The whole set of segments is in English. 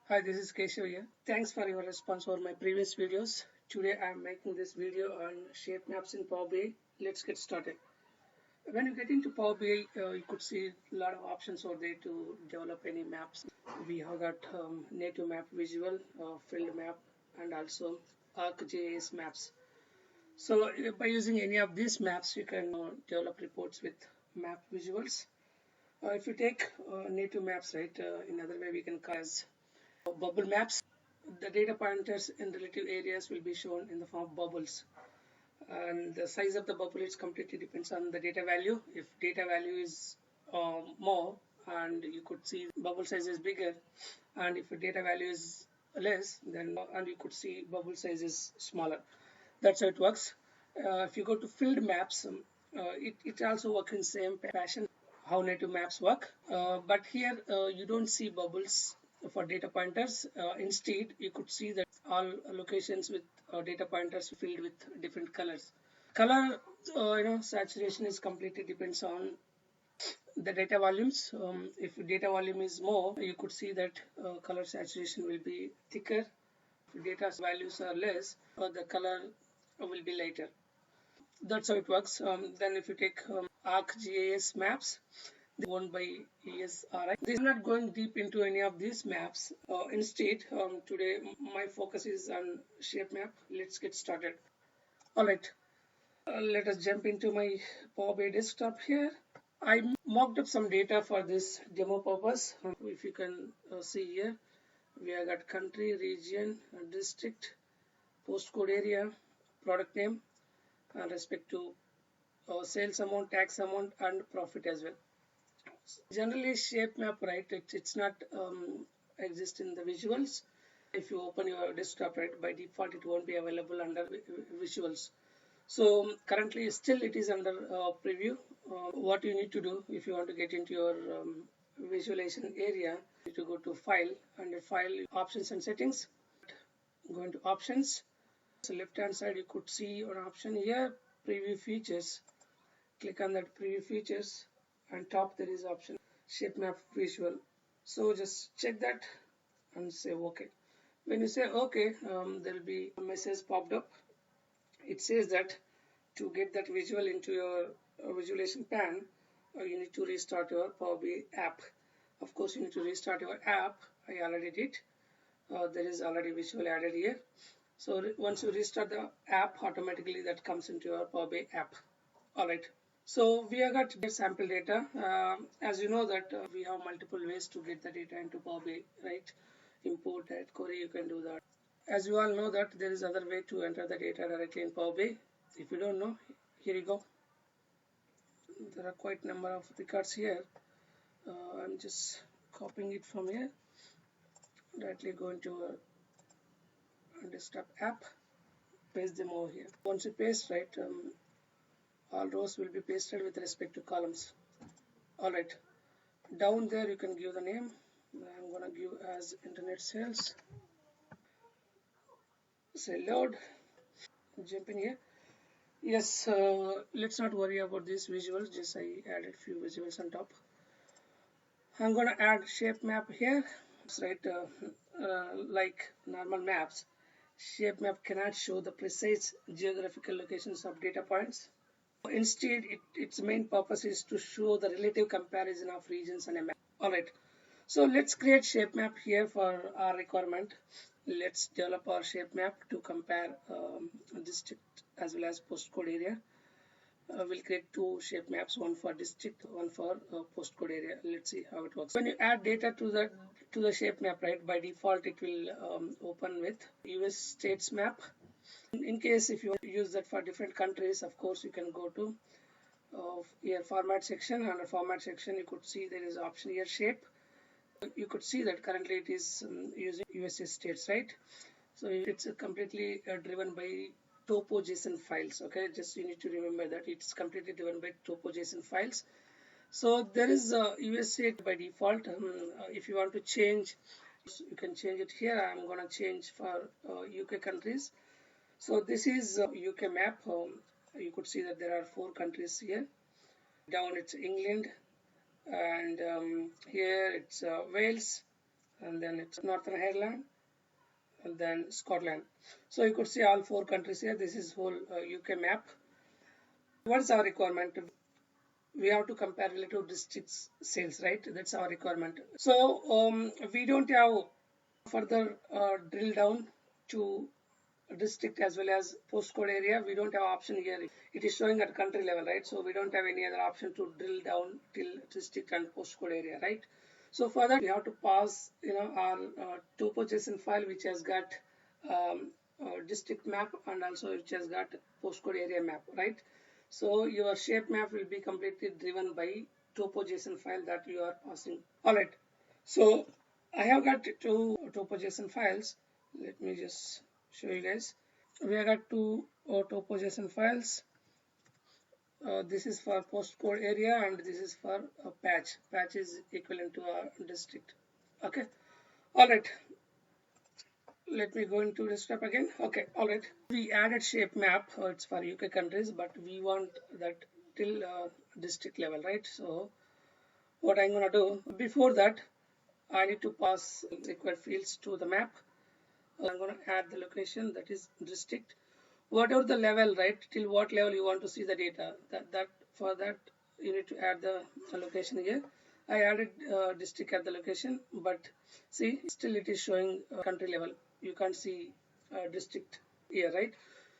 Hi, this is Keshav here. Thanks for your response for my previous videos. Today I am making this video on shape maps in Power BI. Let's get started. When you get into Power BI, you could see a lot of options over there to develop any maps. We have got native map visual, filled map, and also ArcGIS maps. So by using any of these maps, you can develop reports with map visuals. If you take native maps, right, in other way we can call as bubble maps. The data pointers in relative areas will be shown in the form of bubbles, and the size of the bubble is completely depends on the data value. If data value is more, and you could see bubble size is bigger, and if the data value is less, then and you could see bubble size is smaller. That's how it works. If you go to filled maps, it also works in same fashion how native maps work, but here you don't see bubbles for data pointers. Instead, you could see that all locations with data pointers filled with different colors. Color, saturation is completely depends on the data volumes. If data volume is more, you could see that color saturation will be thicker. If data values are less, the color will be lighter. That's how it works. Then if you take ArcGIS maps, they owned by ESRI. This is not going deep into any of these maps. Instead, today my focus is on shape map. Let's get started. All right, let us jump into my Power BI desktop here. I mocked up some data for this demo purpose. If you can see here, we have got country, region, district, postcode area, product name, and respect to sales amount, tax amount, and profit as well. Generally, shape map, right? It's not exist in the visuals. If you open your desktop, right, by default it won't be available under visuals. So currently, still it is under preview. What you need to do if you want to get into your visualization area, you need to go to File, under File, Options and Settings. Go into Options. So left hand side, you could see an option here, Preview Features. Click on that Preview Features, and top there is option Shape Map Visual. So just check that and say OK. When you say OK, there will be a message popped up. It says that to get that visual into your visualization pan, you need to restart your Power BI app. Of course, you need to restart your app. I already did. There is already visual added here. So once you restart the app, automatically that comes into your Power BI app. All right. So we have got sample data. As you know that we have multiple ways to get the data into Power BI, right? Import, add query, you can do that. As you all know that there is other way to enter the data directly in Power BI. If you don't know, here you go. There are quite a number of records here. I'm just copying it from here. Directly go into a desktop app, paste them over here. Once you paste, right, all rows will be pasted with respect to columns. All right. Down there you can give the name. I'm gonna give as internet sales. Say load. Jump in here. Yes, let's not worry about these visuals. Just I added few visuals on top. I'm gonna add shape map here. Right, like normal maps, shape map cannot show the precise geographical locations of data points. Instead, its main purpose is to show the relative comparison of regions on a map. All right. So let's create shape map here for our requirement. Let's develop our shape map to compare district as well as postcode area. We'll create two shape maps, one for district, one for postcode area. Let's see how it works. When you add data to the shape map, right, by default it will open with US states map. In case if you use that for different countries, of course you can go to here format section. Under format section, you could see there is option here shape. You could see that currently it is using USA states, right? So it's completely driven by topo.json files. Okay, just you need to remember that it's completely driven by topo.json files. So there is USA by default. If you want to change, you can change it here. I'm gonna change for UK countries. So this is UK map. You could see that there are 4 countries here. Down it's England, and here it's Wales, and then it's Northern Ireland, and then Scotland. So you could see all 4 countries here. This is whole UK map. What is our requirement? We have to compare relative districts sales, right? That's our requirement. So we don't have further drill down to district as well as postcode area. We don't have option here. It is showing at country level, right? So we don't have any other option to drill down till district and postcode area, right? So for that we have to pass our topo.json file, which has got district map and also which has got postcode area map, right? So your shape map will be completely driven by topo.json file that you are passing. All right. So I have got 2 topo.json files. Let me just show you guys. We have got 2 topo.json files. This is for postcode area and this is for a patch. Patch is equivalent to a district. Okay. All right. Let me go into the step again. Okay. All right. We added shape map. It's for UK countries, but we want that till district level, right? So what I'm gonna do before that, I need to pass required fields to the map. I'm going to add the location, that is district. Whatever the level, right? Till what level you want to see the data. That for that you need to add the location here. I added district at the location, but see, still it is showing country level. You can't see district here, right?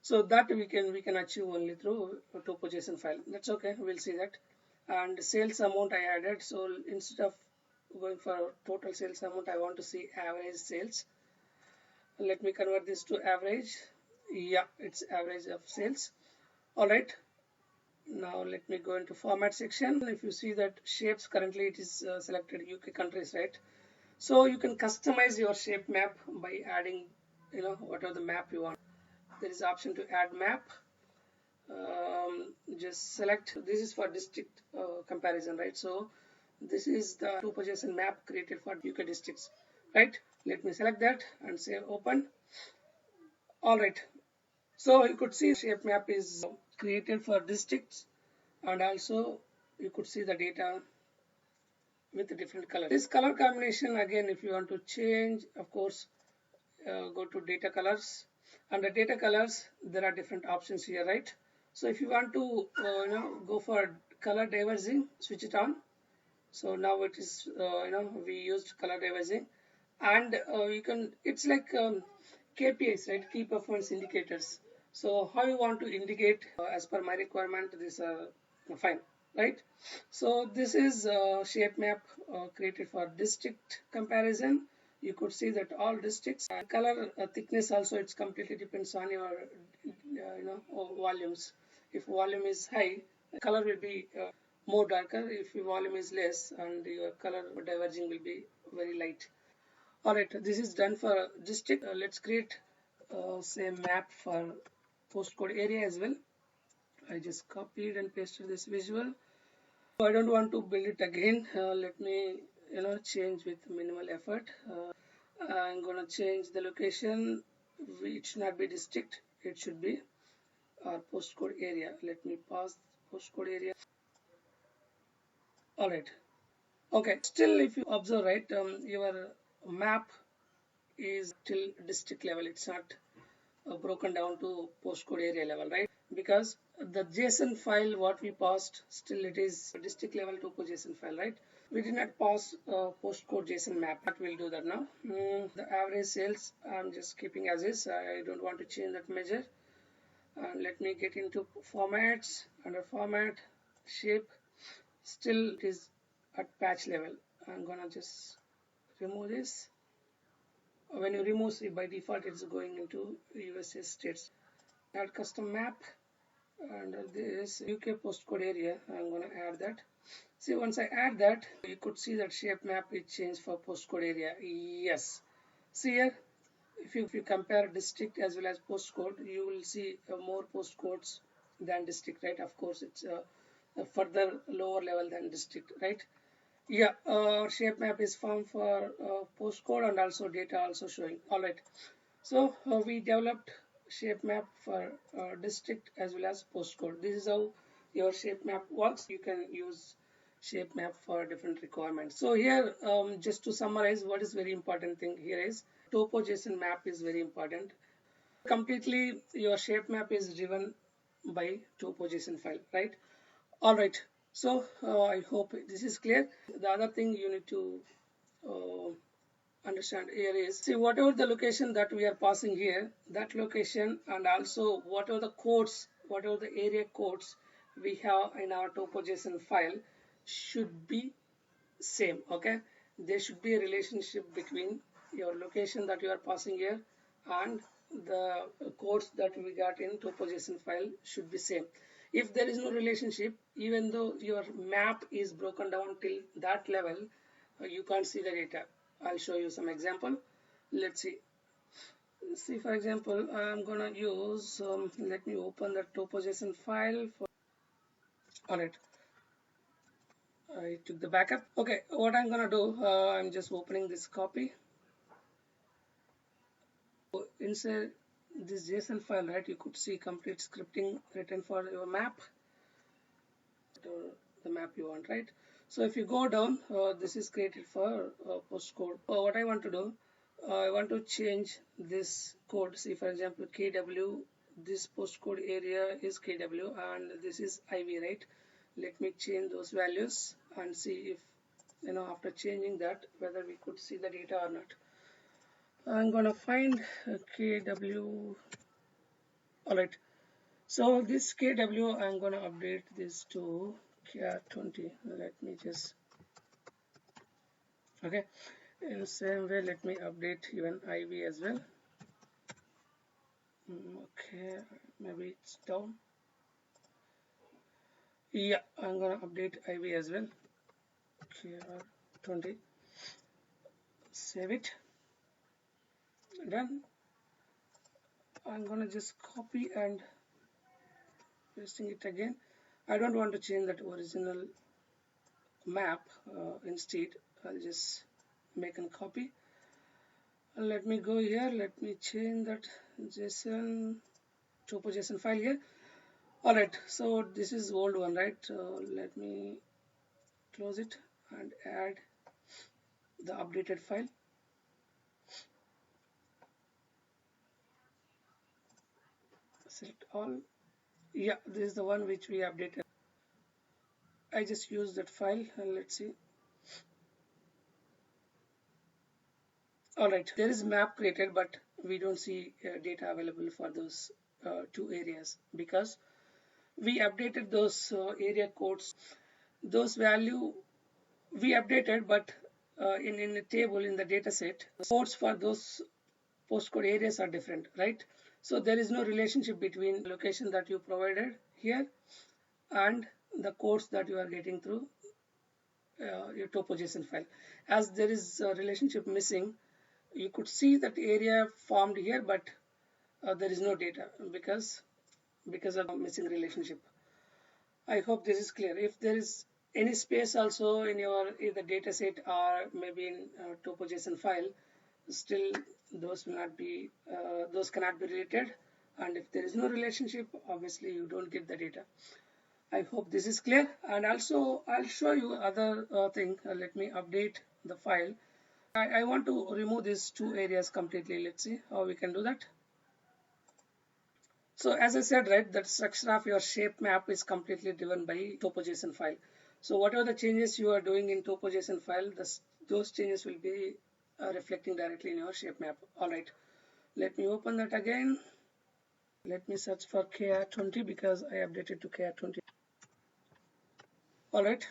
So that we can achieve only through a topo.json file. That's okay. We'll see that. And sales amount I added. So instead of going for total sales amount, I want to see average sales. Let me convert this to average. Yeah, it's average of sales. All right. Now let me go into format section. If you see that shapes, currently it is selected UK countries, right? So you can customize your shape map by adding whatever the map you want. There is option to add map. Just select. This is for district comparison, right? So this is the topo.json map created for UK districts, right? Let me select that and say open. All right. So you could see shape map is created for districts, and also you could see the data with the different colors. This color combination, again, if you want to change, of course, go to data colors. Under data colors, there are different options here, right? So if you want to go for color diverging, switch it on. So now it is we used color diverging, and you can, it's like KPIs, right? Key performance indicators. So how you want to indicate as per my requirement, this fine, right? So this is shape map created for district comparison. You could see that all districts color thickness also, it's completely depends on your volumes. If volume is high, color will be more darker. If your volume is less, and your color diverging will be very light. All right, this is done for district. Let's create same map for postcode area as well. I just copied and pasted this visual. So I don't want to build it again. Let me change with minimal effort. I'm gonna change the location. It should not be district, it should be our postcode area. Let me pass postcode area. All right. Okay, still if you observe, right, your map is till district level. It's not broken down to postcode area level, right? Because the JSON file what we passed, still it is district level topo.json file, right? We did not pass postcode JSON map, but we'll do that now. The average sales, I'm just keeping as is. I don't want to change that measure. Let me get into formats. Under format, shape, still it is at patch level. I'm gonna just remove this. When you remove, see, by default it's going into USA states. Add custom map, and this UK postcode area, I'm gonna add that. See, once I add that, you could see that shape map is changed for postcode area. Yes, see here, if you compare district as well as postcode, you will see more postcodes than district, right? Of course, it's a further lower level than district, right? Yeah, shape map is found for postcode and also data also showing. All right, so we developed shape map for district as well as postcode. This is how your shape map works. You can use shape map for different requirements. So here, just to summarize, what is very important thing here is topo.json map is very important. Completely your shape map is driven by topo.json file, right? All right. So I hope this is clear. The other thing you need to uh, understand here is, see, whatever the location that we are passing here, that location, and also whatever the codes, whatever the area codes we have in our topo.json file should be same. Okay, there should be a relationship between your location that you are passing here and the codes that we got in topo.json file should be same. If there is no relationship, even though your map is broken down till that level, you can't see the data. I'll show you some example. Let's see, for example, I'm gonna use let me open the topo.json file for, all right, I took the backup. Okay, what I'm gonna do, I'm just opening this copy. So inside this JSON file, right, you could see complete scripting written for your map, the map you want, right? So if you go down, this is created for postcode. What I want to do, I want to change this code. See, for example, KW, this postcode area is KW and this is IV, right? Let me change those values and see if, after changing that, whether we could see the data or not. I'm gonna find KW. All right. So this KW, I'm gonna update this to KR20. Let me just, okay. In the same way, let me update even IV as well. Okay, maybe it's down. Yeah, I'm gonna update IV as well. KR20. Save it. Done. I'm gonna just copy and pasting it again. I don't want to change that original map. Instead, I'll just make a copy. Let me go here. Let me change that JSON topo.json file here. All right. So this is old one, right? Let me close it and add the updated file. Select all. Yeah, this is the one which we updated. I just use that file and let's see. All right, there is map created, but we don't see data available for those two areas because we updated those area codes. Those value we updated, but in a table in the data set, codes for those postcode areas are different, right? So there is no relationship between location that you provided here and the codes that you are getting through your topo.json file. As there is a relationship missing, you could see that area formed here, but there is no data because of missing relationship. I hope this is clear. If there is any space also in your either data set or maybe in topo.json file, still those will not be those cannot be related, and if there is no relationship, obviously you don't get the data. I hope this is clear, and also I'll show you other thing. Let me update the file. I want to remove these two areas completely. Let's see how we can do that. So as I said, right, that structure of your shape map is completely driven by topo.json file. So whatever the changes you are doing in topo.json file, those changes will be reflecting directly in your shape map. All right, let me open that again. Let me search for KR20 because I updated to KR20. All right,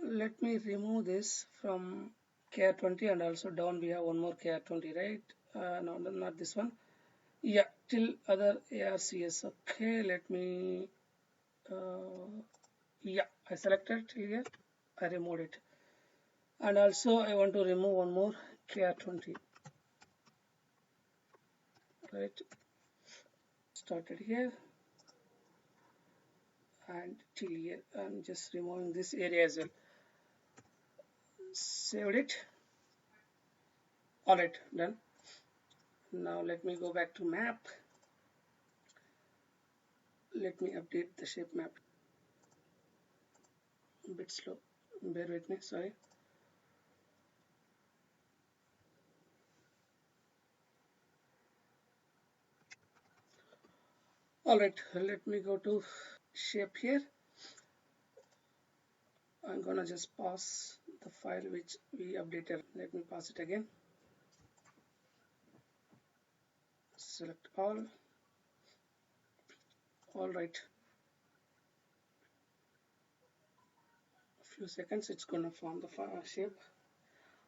let me remove this from KR20 and also down we have one more KR20, right? No, not this one. Yeah, till other ARCS. Okay, let me yeah, I selected till here, I removed it, and also I want to remove one more KR20, right? Started here and till here. I'm just removing this area as well. Saved it. All right, done. Now let me go back to map. Let me update the shape map. a bit slow, bear with me, sorry. Alright, let me go to shape here. I'm gonna just pass the file which we updated. Let me pass it again. Select all. Alright, a few seconds, it's gonna form the shape.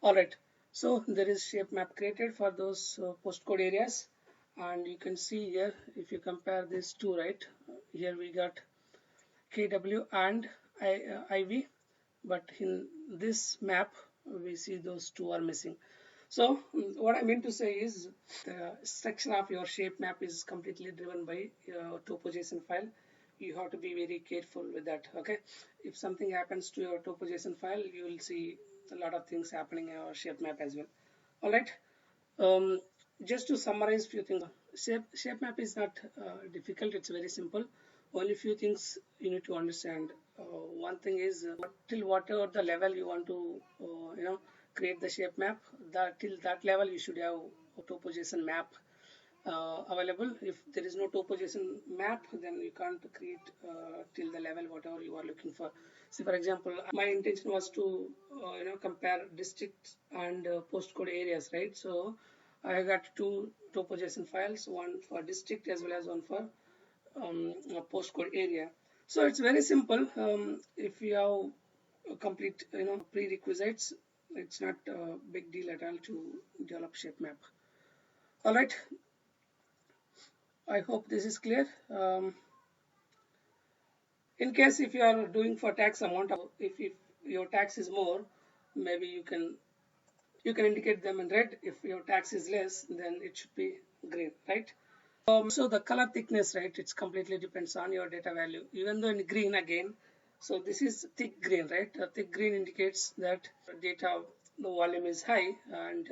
Alright, so there is shape map created for those postcode areas, and you can see here, if you compare these two, right, here we got KW and IV, but in this map we see those two are missing. So what I mean to say is the section of your shape map is completely driven by your topo.json file. You have to be very careful with that. Okay, if something happens to your topo.json file, you will see a lot of things happening in your shape map as well. All right, just to summarize few things, shape map is not difficult, it's very simple. Only few things you need to understand. One thing is till whatever the level you want to create the shape map, that till that level you should have a topo.json map available. If there is no topo.json map, then you can't create till the level whatever you are looking for. So for example, my intention was to compare districts and postcode areas, right? So I got two topo.json files, one for district as well as one for a postcode area. So it's very simple. If you have a complete prerequisites, it's not a big deal at all to develop shape map. All right, I hope this is clear. In case if you are doing for tax amount, if your tax is more, maybe you can indicate them in red. If your tax is less, then it should be green, right? So the color thickness, right, it's completely depends on your data value. Even though in green again, so this is thick green, right? Thick green indicates that data the volume is high, and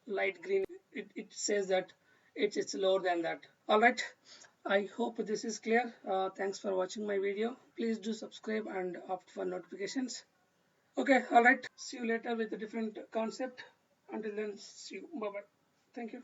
light green it says that it's lower than that. All right, I hope this is clear. Thanks for watching my video. Please do subscribe and opt for notifications. Okay, all right. See you later with a different concept. Until then, see you. Bye bye. Thank you.